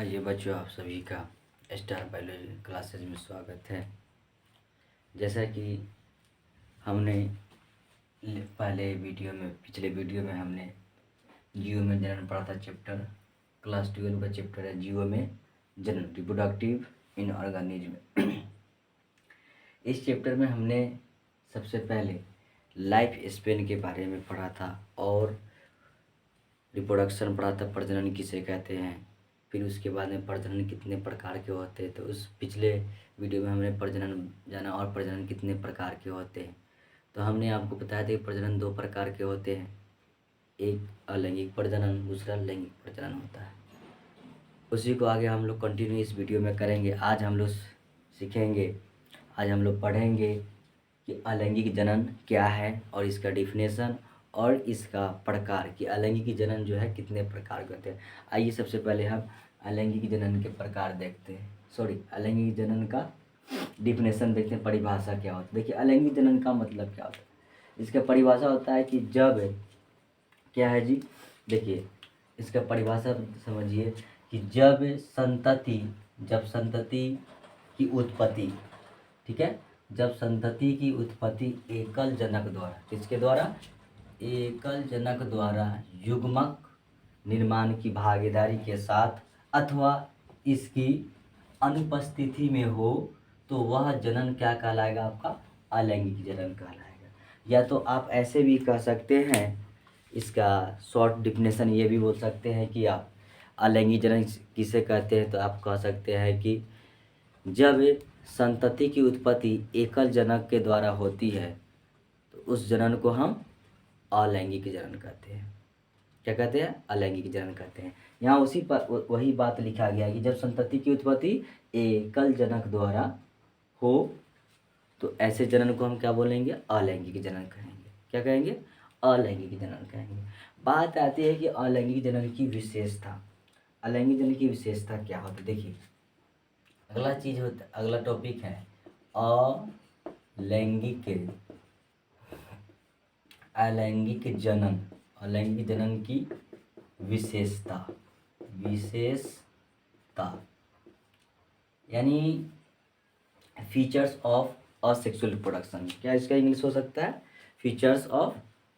आइए बच्चों, आप सभी का स्टार बायोलॉजी क्लासेज में स्वागत है। जैसा कि हमने पिछले वीडियो में हमने जीव में जनन पढ़ा था। चैप्टर क्लास 12 का चैप्टर है जीव में जनन, रिप्रोडक्टिव इन ऑर्गेनिज्म। इस चैप्टर में हमने सबसे पहले लाइफ स्पेन के बारे में पढ़ा था और रिप्रोडक्शन पढ़ा था, प्रजनन किसे कहते हैं। फिर उसके बाद में प्रजनन कितने प्रकार के होते हैं, तो उस पिछले वीडियो में हमने प्रजनन जाना और प्रजनन कितने प्रकार के होते हैं। तो हमने आपको बताया था कि प्रजनन 2 प्रकार के होते हैं, एक अलैंगिक प्रजनन, दूसरा लैंगिक प्रजनन होता है। उसी को आगे हम लोग कंटिन्यू इस वीडियो में करेंगे। आज हम लोग सीखेंगे, आज हम लोग पढ़ेंगे कि अलैंगिक जनन क्या है और इसका डिफिनेशन और इसका प्रकार, कि अलैंगिक जनन जो है कितने प्रकार के होते हैं। आइए सबसे पहले हम अलैंगिक जनन के प्रकार देखते हैं, अलैंगिक जनन का डिफिनेशन देखते हैं, परिभाषा क्या होता है। देखिए, अलैंगिक जनन का मतलब क्या होता है। इसका परिभाषा होता है कि जब क्या है जी, देखिए इसका परिभाषा समझिए कि जब संतति की उत्पत्ति, ठीक है, जब संतति की उत्पत्ति एकल जनक द्वारा, किसके द्वारा, एकल जनक द्वारा युग्मक निर्माण की भागीदारी के साथ अथवा इसकी अनुपस्थिति में हो, तो वह जनन क्या कहलाएगा, आपका अलैंगिक जनन कहलाएगा। या तो आप ऐसे भी कह सकते हैं, इसका शॉर्ट डिफिनेशन ये भी बोल सकते हैं कि आप अलैंगिक जनन किसे कहते हैं, तो आप कह सकते हैं कि जब संतति की उत्पत्ति एकल जनक के द्वारा होती है तो उस जनन को हम अलैंगिक जनन कहते हैं। क्या कहते हैं, अलैंगिक जनन कहते हैं। यहाँ उसी पर वही बात लिखा गया है कि जब संतति की उत्पत्ति एकल जनक द्वारा हो तो ऐसे जनन को हम क्या बोलेंगे, अलैंगिक जनन कहेंगे। क्या कहेंगे, अलैंगिक जनन कहेंगे। बात आती है कि अलैंगिक जनन की विशेषता, अलैंगिक जनन की विशेषता क्या होती है। देखिए, अगला टॉपिक है अलैंगिक जनन, अलैंगिक जनन की विशेषता यानी फीचर्स ऑफ असेक्सुअल रिप्रोडक्शन। क्या इसका इंग्लिश हो सकता है, फीचर्स ऑफ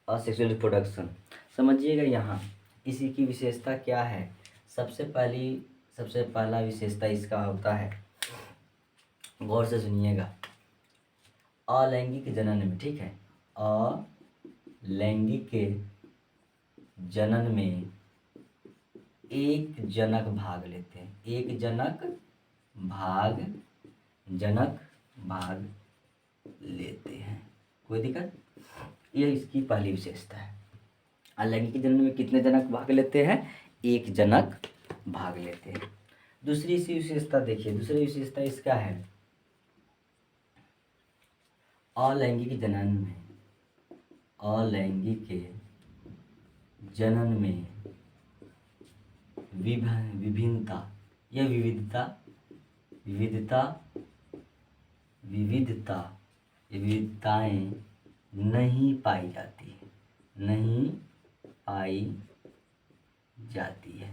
असेक्सुअल रिप्रोडक्शन। समझिएगा यहाँ इसी की विशेषता क्या है। सबसे पहला विशेषता इसका होता है, गौर से सुनिएगा, अलैंगिक जनन में, ठीक है, अलैंगिक जनन में एक जनक भाग लेते हैं, एक जनक भाग लेते हैं, कोई दिक्कत। यह इसकी पहली विशेषता है। अलैंगिक जनन में कितने जनक भाग लेते हैं, एक जनक भाग लेते हैं। दूसरी इसी विशेषता देखिए, दूसरी विशेषता इसका है, अलैंगिक जनन में विभिन्नता या विविधताएं नहीं पाई जाती है।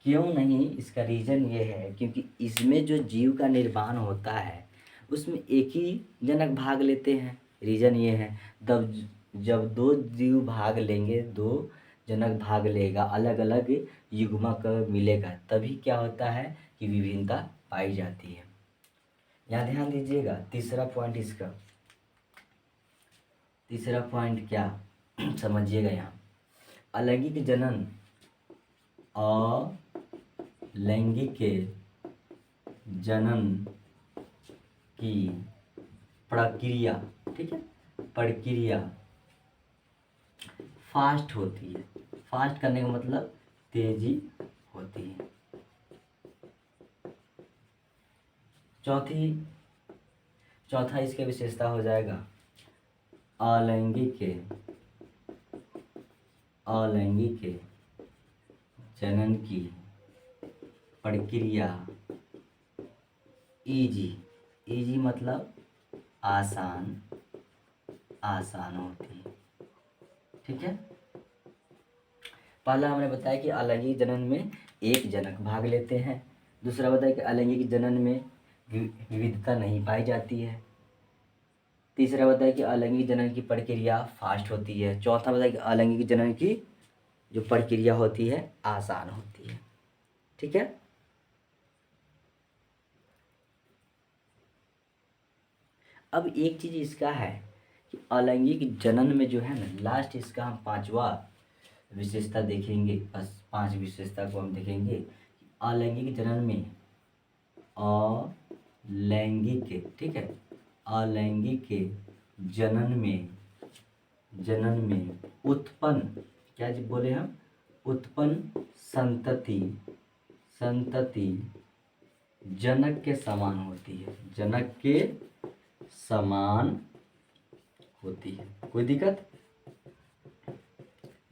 क्यों नहीं, इसका रीज़न ये है क्योंकि इसमें जो जीव का निर्माण होता है उसमें एक ही जनक भाग लेते हैं। रीज़न ये है, तब जब 2 जीव भाग लेंगे, 2 जनक भाग लेगा, अलग अलग युग्मक मिलेगा, तभी क्या होता है कि विभिन्नता पाई जाती है। यहाँ ध्यान दीजिएगा, तीसरा पॉइंट क्या समझिएगा यहाँ, अलैंगिक जनन की प्रक्रिया, ठीक है, प्रक्रिया फास्ट होती है। फास्ट करने का मतलब तेजी होती है। चौथा इसके विशेषता हो जाएगा, अलैंगिक जनन की प्रक्रिया इजी मतलब आसान होती है, ठीक है। पहला हमने बताया कि अलैंगिक जनन में एक जनक भाग लेते हैं। दूसरा बताया कि अलैंगिक जनन में विविधता नहीं पाई जाती है। तीसरा बताया कि अलैंगिक जनन की प्रक्रिया फास्ट होती है। चौथा बताया कि अलैंगिक जनन की जो प्रक्रिया होती है आसान होती है। ठीक है। अब एक चीज़ इसका है कि अलैंगिक जनन में जो है ना, लास्ट इसका हम 5वां विशेषता देखेंगे। बस 5 विशेषता को हम देखेंगे। अलैंगिक जनन में अलैंगिक, ठीक है, अलैंगिक जनन में उत्पन्न, क्या जी बोले हम, उत्पन्न संतति जनक के समान होती है। जनक के समान होती है। कोई दिक्कत?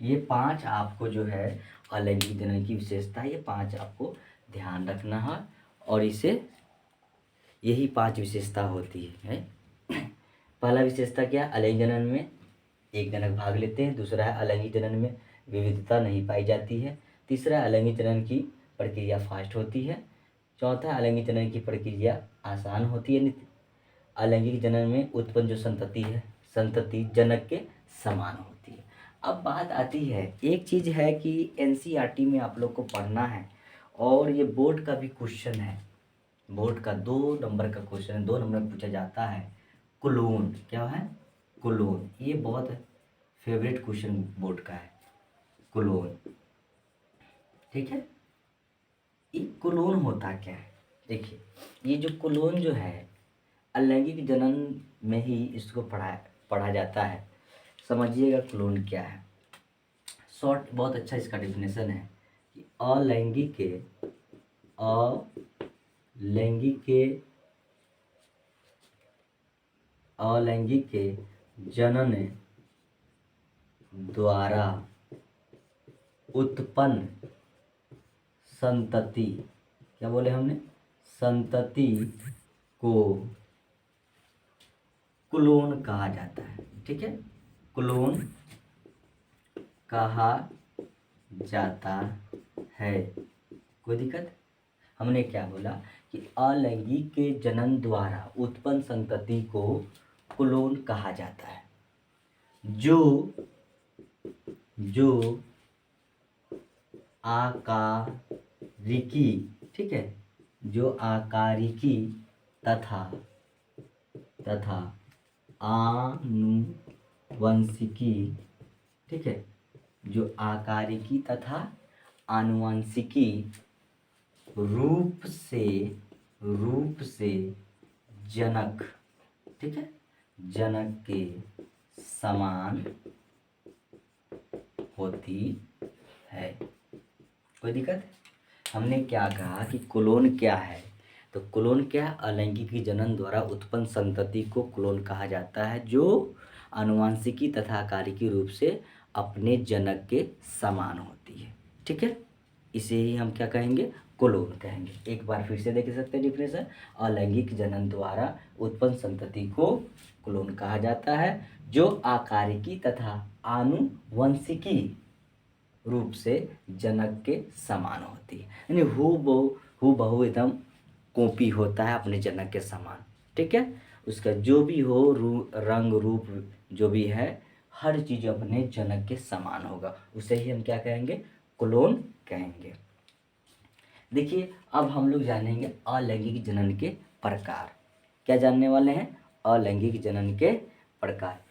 ये 5 आपको जो है अलैंगिक जनन की विशेषता, ये 5 आपको ध्यान रखना है। और इसे यही 5 विशेषता होती है। पहला विशेषता क्या है? अलैंगिक जनन में एक जनक भाग लेते हैं। दूसरा है अलैंगिक जनन में विविधता नहीं पाई जाती है। तीसरा अलैंगिक जनन की प्रक्रिया फास्ट होती है। चौथा अलैंगिक जनन की प्रक्रिया आसान होती है। अलैंगिक जनन में उत्पन्न जो संतति है, संतति जनक के समान होती है। अब बात आती है, एक चीज़ है कि एनसीईआरटी में आप लोग को पढ़ना है और ये बोर्ड का भी क्वेश्चन है। बोर्ड का 2 नंबर का क्वेश्चन है, 2 नंबर पूछा जाता है। क्लोन, क्या है? क्लोन। ये बहुत फेवरेट क्वेश्चन बोर्ड का है, क्लोन। ठीक है। ये क्लोन होता क्या है? देखिए, ये जो क्लोन जो है अलैंगिक जनन में ही इसको पढ़ा जाता है। समझिएगा क्लोन क्या है। शॉर्ट बहुत अच्छा इसका डेफिनेशन है कि अलैंगिक जनन द्वारा उत्पन्न संतति, क्या बोले हमने, संतति को क्लोन कहा जाता है। ठीक है, क्लोन कहा जाता है। कोई दिक्कत? हमने क्या बोला कि अलैंगिक के जनन द्वारा उत्पन्न संतति को क्लोन कहा जाता है। जो आकारिकी, ठीक है, जो आकारिकी तथा आनुवंशिकी, ठीक है, जो आकारिकी तथा आनुवंशिकी रूप से जनक, ठीक है, जनक के समान होती है। कोई दिक्कत? हमने क्या कहा कि क्लोन क्या है? तो क्लोन क्या है? अलैंगिक जनन द्वारा उत्पन्न संतति को क्लोन कहा जाता है, जो आनुवंशिकी तथा आकारिकी रूप से अपने जनक के समान होती है। ठीक है, इसे ही हम क्या कहेंगे? क्लोन कहेंगे। एक बार फिर से देख सकते हैं डिफिनेशन। अलैंगिक जनन द्वारा उत्पन्न संतति को क्लोन कहा जाता है, जो आकारिकी तथा आनुवंशिकी रूप से जनक के समान होती है। यानी हूबहू एकदम कॉपी होता है अपने जनक के समान। ठीक है, उसका जो भी हो रंग रूप जो भी है, हर चीज़ अपने जनक के समान होगा। उसे ही हम क्या कहेंगे? क्लोन कहेंगे। देखिए, अब हम लोग जानेंगे अलैंगिक जनन के प्रकार। क्या जानने वाले हैं? अलैंगिक जनन के प्रकार।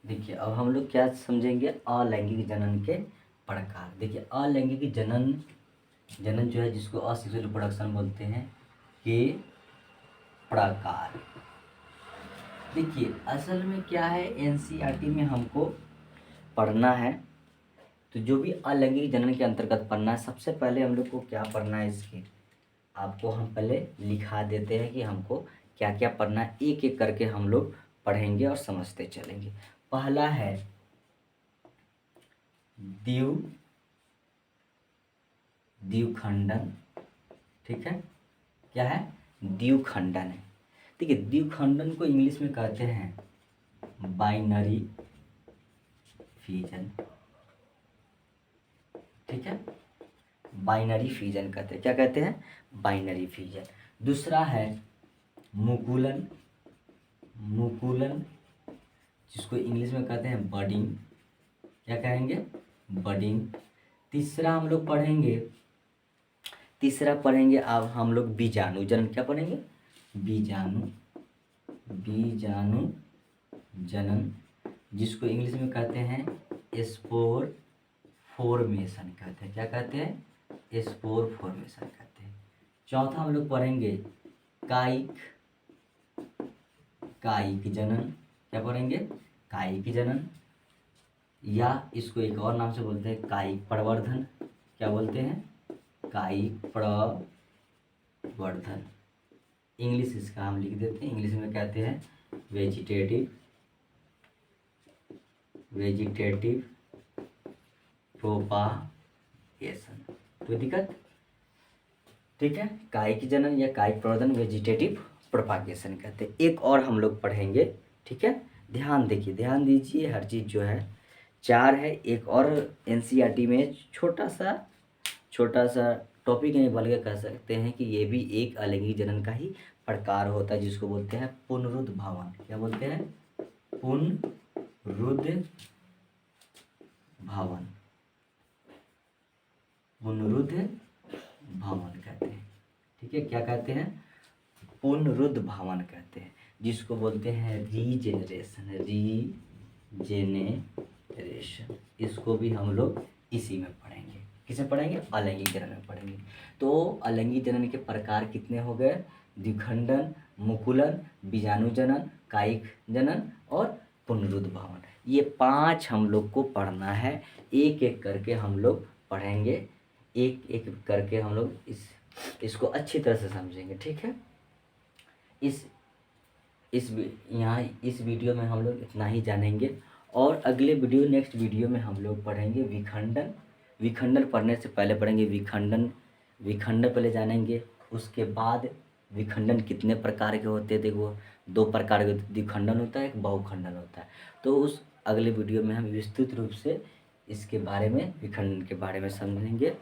देखिए, अब हम लोग क्या समझेंगे? अलैंगिक जनन के प्रकार। देखिए, अलैंगिक जनन जो है, जिसको असेक्सुअल रिप्रोडक्शन बोलते हैं, के प्रकार। देखिए, असल में क्या है, एनसीईआरटी में हमको पढ़ना है, तो जो भी अलैंगिक जनन के अंतर्गत पढ़ना है, सबसे पहले हम लोग को क्या पढ़ना है? इसके आपको हम पहले लिखा देते हैं कि हमको क्या क्या पढ़ना है, एक एक करके हम लोग पढ़ेंगे और समझते चलेंगे। पहला है द्विखंडन। ठीक है, क्या है? द्विखंडन है। ठीक है, द्विखंडन को इंग्लिश में कहते हैं बाइनरी फिजन। ठीक है, बाइनरी फिजन कहते हैं। क्या कहते हैं? Binary fission. दूसरा है मुकुलन, मुकुलन जिसको इंग्लिश में कहते हैं बडिंग। क्या कहेंगे? बडिंग। तीसरा पढ़ेंगे अब हम लोग बीजाणु जनन। क्या पढ़ेंगे? बीजाणु जनन जिसको इंग्लिश में कहते हैं स्पोर फॉर्मेशन कहते हैं। क्या कहते हैं? स्पोर फॉर्मेशन कहते हैं। चौथा हम लोग पढ़ेंगे कायिक जनन। क्या पढ़ेंगे? कायिक जनन, या इसको एक और नाम से बोलते हैं कायिक प्रवर्धन। क्या बोलते हैं? कायिक प्रवर्धन। इंग्लिश इसका हम लिख देते हैं, इंग्लिश में कहते हैं वेजिटेटिव प्रोपागेशन। कोई दिक्कत? ठीक है, कायिक जनन या कायिक प्रवर्धन वेजिटेटिव प्रोपागेशन कहते हैं। एक और हम लोग पढ़ेंगे। ठीक है, ध्यान दीजिए, हर चीज़ जो है 4 है। एक और एनसीईआरटी में छोटा सा टॉपिक नहीं बल्कि कह सकते हैं कि ये भी एक अलैंगिक जनन का ही प्रकार होता है, जिसको बोलते हैं पुनरुद्ध भवन। क्या बोलते हैं? पुनरुद्ध भवन कहते हैं। ठीक है, क्या कहते हैं? पुनरुद्ध भवन कहते हैं, जिसको बोलते हैं रीजेनरेशन। इसको भी हम लोग इसी में पढ़ेंगे। किसे पढ़ेंगे? अलैंगिक जनन में पढ़ेंगे। तो अलैंगिक जनन के प्रकार कितने हो गए? द्विखंडन, मुकुलन, बीजाणु जनन, कायिक जनन और पुनरुद्ध भवन। ये 5 हम लोग को पढ़ना है। एक एक करके हम लोग पढ़ेंगे, एक एक करके हम लोग इसको अच्छी तरह से समझेंगे। ठीक है, इस वीडियो में हम लोग इतना ही जानेंगे, और अगले वीडियो नेक्स्ट वीडियो में हम लोग पढ़ेंगे विखंडन पढ़ने से पहले पढ़ेंगे विखंडन पहले जानेंगे। उसके बाद विखंडन कितने प्रकार के होते हैं। देखो, 2 प्रकार के द्विखंडन होता है, एक बहुखंडन होता है। तो उस अगले वीडियो में हम विस्तृत रूप से इसके बारे में, विखंडन के बारे में समझेंगे।